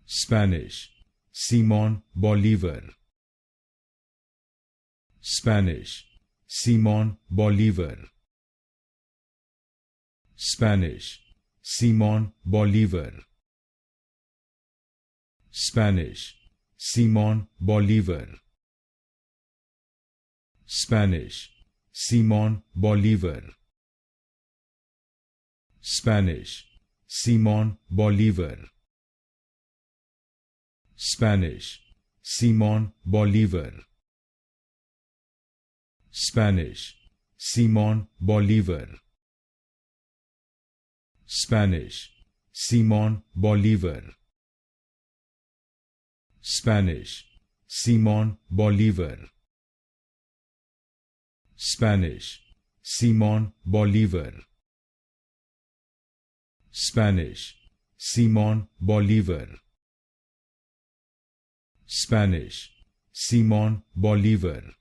Spanish, Simón Bolívar. Spanish, Simón Bolívar. Spanish, Simón Bolívar. Spanish, Simón Bolívar. Spanish, Simón Bolívar. Spanish, Simón Bolívar. Spanish, Simón Bolívar. Spanish, Simón Bolívar. Spanish, Simón Bolívar. Spanish, Simón Bolívar. Spanish, Simón Bolívar. Spanish, Simón Bolívar. Spanish, Simón Bolívar.